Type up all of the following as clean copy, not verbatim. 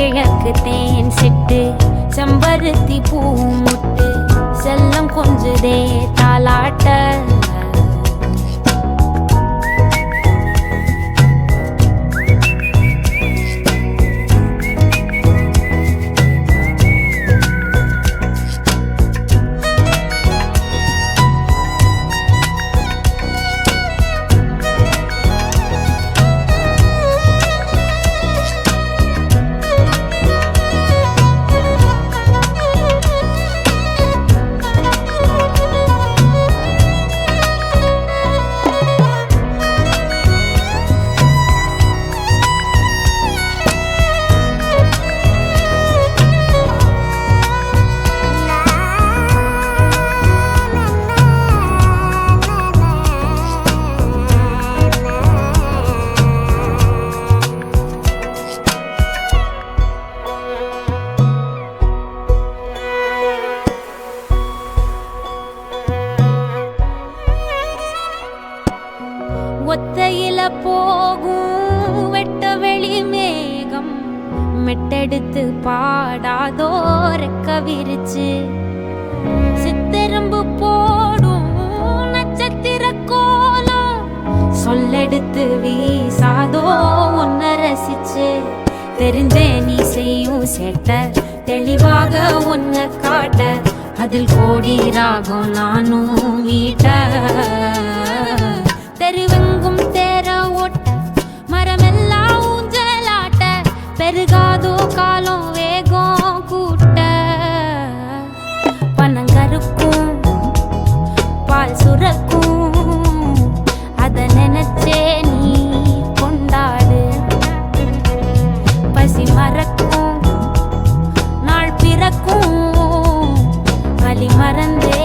கிழக்கு தேன் சிட்டு செம்பருத்தி பூ முட்டு செல்லம் கொஞ்சுதே தாலாட்ட ஒத்தையில போகும் வெட்ட வெளி மேகம் மெட்டெடுத்து பாடாதோ ரெக்க விரிச்சு சித்தெரும்பு போடும் நட்சத்திர கோலம் சொல்லெடுத்து வீசாதோ உன்னை ரசிச்சு தெரிஞ்சே நீ செய்யும் சேட்ட தெளிவாக உன்னை காட்ட அதில் கோடி ராகம் நானும் வீட்ட தெருவெங்கும் தேர ஓட்ட மரமெல்லாம் ஊஞ்சலாட்ட பெருகாதோ காலம் வேகம் கூட்ட பனங்கருக்கும் பால் சுரக்கும் அத நினைச்சே நீ கொண்டாடு பசி மறக்கும் நாள் பிறக்கும் வலி மறந்தே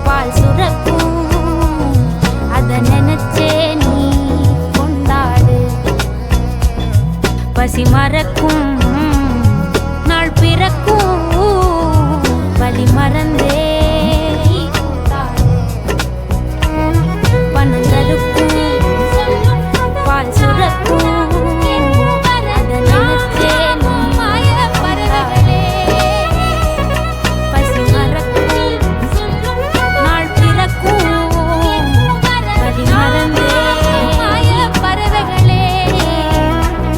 பால் சுரக்கும் அத நினைச்சே நீ கொண்டாடு பசி மறக்கும் நாள் பிறக்கும் வலி மறந்தே